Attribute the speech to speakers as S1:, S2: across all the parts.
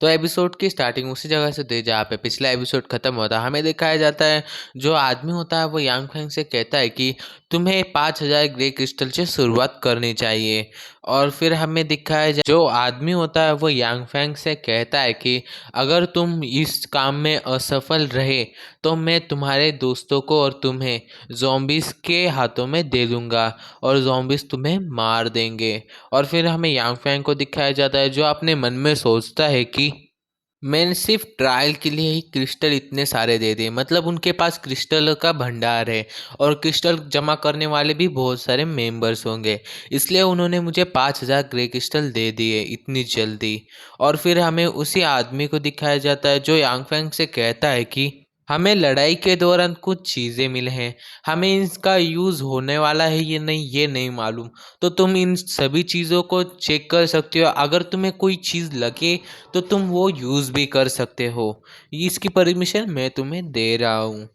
S1: तो एपिसोड की स्टार्टिंग उसी जगह से हुई जहाँ पे पिछला एपिसोड खत्म होता है। हमें दिखाया जाता है जो आदमी होता है वो यांग फैंग से कहता है कि तुम्हें 5,000 ग्रे क्रिस्टल से शुरुआत करनी चाहिए। और फिर हमें दिखाया जो आदमी होता है वो यांग फैंग से कहता है कि अगर तुम इस काम में असफल रहे तो मैं तुम्हारे दोस्तों को और तुम्हें ज़ॉम्बीज़ के हाथों में दे दूंगा और ज़ॉम्बीज़ तुम्हें मार देंगे। और फिर हमें यांग फैंग को दिखाया जाता है जो अपने मन में सोचता है कि मैंने सिर्फ ट्रायल के लिए ही क्रिस्टल इतने सारे दे दिए, मतलब उनके पास क्रिस्टल का भंडार है और क्रिस्टल जमा करने वाले भी बहुत सारे मेंबर्स होंगे, इसलिए उन्होंने मुझे 5,000 ग्रे क्रिस्टल दे दिए इतनी जल्दी। और फिर हमें उसी आदमी को दिखाया जाता है जो यांग फैंग से कहता है कि हमें लड़ाई के दौरान कुछ चीज़ें मिले हैं, हमें इनका यूज़ होने वाला है ये नहीं मालूम। तो तुम इन सभी चीज़ों को चेक कर सकते हो, अगर तुम्हें कोई चीज़ लगे तो तुम वो यूज़ भी कर सकते हो। इसकी परमिशन मैं तुम्हें दे रहा हूँ।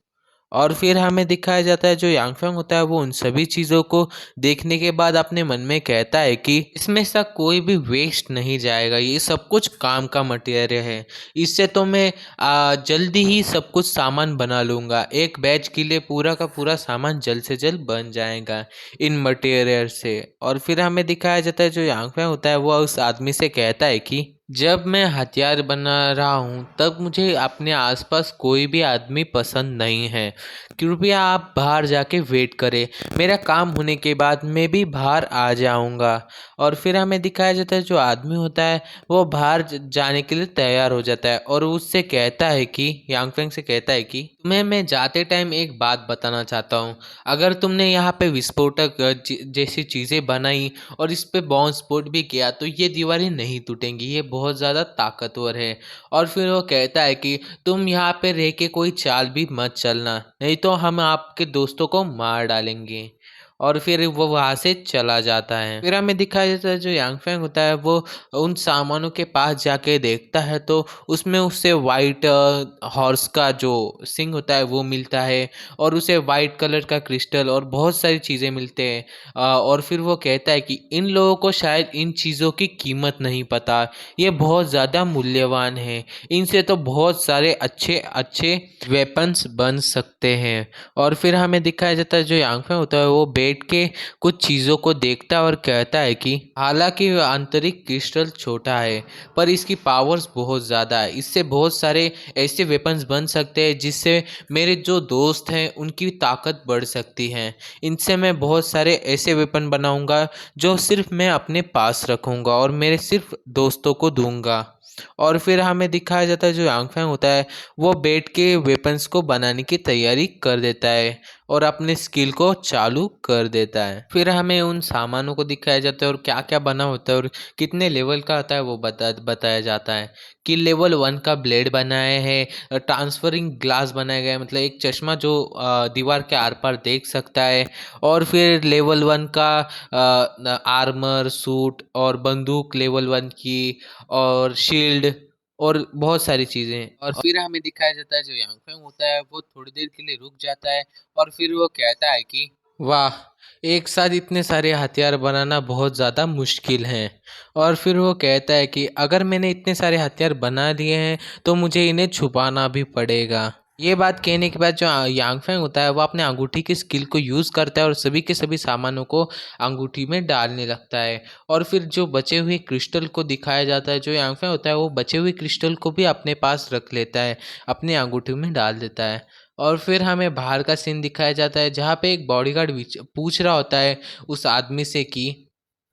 S1: और फिर हमें दिखाया जाता है जो यांग फैंग होता है वो उन सभी चीज़ों को देखने के बाद अपने मन में कहता है कि इसमें से कोई भी वेस्ट नहीं जाएगा, ये सब कुछ काम का मटेरियल है, इससे तो मैं जल्दी ही सब कुछ सामान बना लूँगा। एक बैच के लिए पूरा का पूरा सामान जल्द से जल्द बन जाएगा इन मटेरियल से। और फिर हमें दिखाया जाता है जो यांग फैंग होता है वो उस आदमी से कहता है कि जब मैं हथियार बना रहा हूँ तब मुझे अपने आसपास कोई भी आदमी पसंद नहीं है, कृपया आप बाहर जाके वेट करें, मेरा काम होने के बाद मैं भी बाहर आ जाऊँगा। और फिर हमें दिखाया जाता है जो आदमी होता है वो बाहर जाने के लिए तैयार हो जाता है और उससे कहता है कि यांग फैंग से कहता है कि तुम्हें मैं जाते टाइम एक बात बताना चाहता हूँ, अगर तुमने यहाँ पे विस्फोटक जैसी चीज़ें बनाई और इस पे बॉम्ब स्फोट भी किया तो ये दीवारें नहीं टूटेंगी, ये बहुत ज़्यादा ताकतवर है। और फिर वो कहता है कि तुम यहाँ पे रह के कोई चाल भी मत चलना, नहीं तो हम आपके दोस्तों को मार डालेंगे। और फिर वो वहाँ से चला जाता है। फिर हमें दिखाया जाता है जो यांग फैंग होता है वो उन सामानों के पास जाके देखता है तो उसमें उससे वाइट हॉर्स का जो सिंग होता है वो मिलता है और उसे वाइट कलर का क्रिस्टल और बहुत सारी चीज़ें मिलते हैं। और फिर वो कहता है कि इन लोगों को शायद इन चीज़ों की कीमत नहीं पता, ये बहुत ज़्यादा मूल्यवान है, इनसे तो बहुत सारे अच्छे अच्छे वेपन्स बन सकते हैं। और फिर हमें दिखाया जाता है जो यांग फैंग होता है वो बैठ के कुछ चीज़ों को देखता है और कहता है कि हालांकि आंतरिक क्रिस्टल छोटा है पर इसकी पावर्स बहुत ज़्यादा है, इससे बहुत सारे ऐसे वेपन्स बन सकते हैं जिससे मेरे जो दोस्त हैं उनकी ताकत बढ़ सकती है, इनसे मैं बहुत सारे ऐसे वेपन बनाऊंगा जो सिर्फ मैं अपने पास रखूंगा और मेरे सिर्फ दोस्तों को दूंगा। और फिर हमें दिखाया जाता है जो यांग फैंग होता है वो बैठ के वेपन्स को बनाने की तैयारी कर देता है और अपने स्किल को चालू कर देता है। फिर हमें उन सामानों को दिखाया जाता है और क्या क्या बना होता है और कितने लेवल का होता है वो बताया जाता है कि लेवल 1 का ब्लेड बनाया है, ट्रांसफरिंग ग्लास बनाया गया है, मतलब एक चश्मा जो दीवार के आर पार देख सकता है। और फिर लेवल 1 का आर्मर सूट और बंदूक लेवल 1 की और शील्ड और बहुत सारी चीज़ें। और फिर हमें दिखाया जाता है जो यांग फैंग होता है वो थोड़ी देर के लिए रुक जाता है और फिर वो कहता है कि वाह, एक साथ इतने सारे हथियार बनाना बहुत ज़्यादा मुश्किल है। और फिर वो कहता है कि अगर मैंने इतने सारे हथियार बना दिए हैं तो मुझे इन्हें छुपाना भी पड़ेगा। ये बात कहने के बाद जो यांग फैंग होता है वो अपने अंगूठी की स्किल को यूज़ करता है और सभी के सभी सामानों को अंगूठी में डालने लगता है। और फिर जो बचे हुए क्रिस्टल को दिखाया जाता है, जो यांग फैंग होता है वो बचे हुए क्रिस्टल को भी अपने पास रख लेता है, अपने अंगूठी में डाल देता है। और फिर हमें बाहर का सीन दिखाया जाता है जहाँ पे एक बॉडीगार्ड पूछ रहा होता है उस आदमी से कि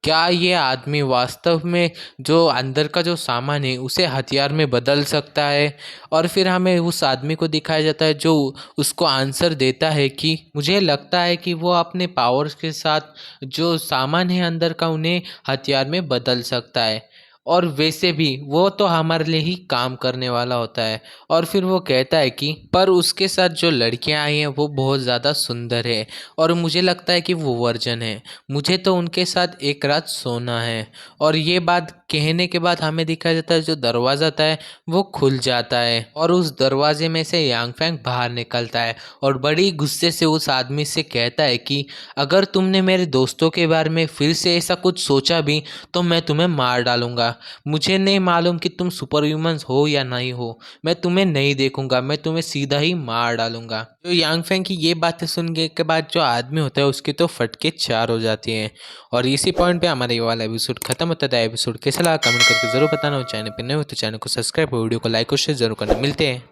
S1: क्या ये आदमी वास्तव में जो अंदर का जो सामान है उसे हथियार में बदल सकता है। और फिर हमें उस आदमी को दिखाया जाता है जो उसको आंसर देता है कि मुझे लगता है कि वो अपने पावर्स के साथ जो सामान है अंदर का उन्हें हथियार में बदल सकता है, और वैसे भी वो तो हमारे लिए ही काम करने वाला होता है। और फिर वो कहता है कि पर उसके साथ जो लड़कियां आई हैं वो बहुत ज़्यादा सुंदर है और मुझे लगता है कि वो वर्जन है, मुझे तो उनके साथ एक रात सोना है। और ये बात कहने के बाद हमें दिखाया जाता है जो दरवाज़ा था है वो खुल जाता है और उस दरवाजे में से यांग फैंग बाहर निकलता है और बड़ी गुस्से से उस आदमी से कहता है कि अगर तुमने मेरे दोस्तों के बारे में फिर से ऐसा कुछ सोचा भी तो मैं तुम्हें मार डालूंगा। मुझे नहीं मालूम कि तुम सुपर ह्यूमंस हो या नहीं हो, मैं तुम्हें नहीं देखूंगा, मैं तुम्हें सीधा ही मार डालूंगा। जो यांग फेंग की ये बातें सुनने के बाद जो आदमी होता है उसकी तो फटके चार हो जाती हैं। और इसी पॉइंट पे हमारा ये वाला एपिसोड खत्म होता था। एपिसोड कैसा लगा कमेंट करके जरूर बताना। चैनल पर नए हो तो चैनल को सब्सक्राइब और वीडियो को लाइक और शेयर जरूर करना। मिलते हैं।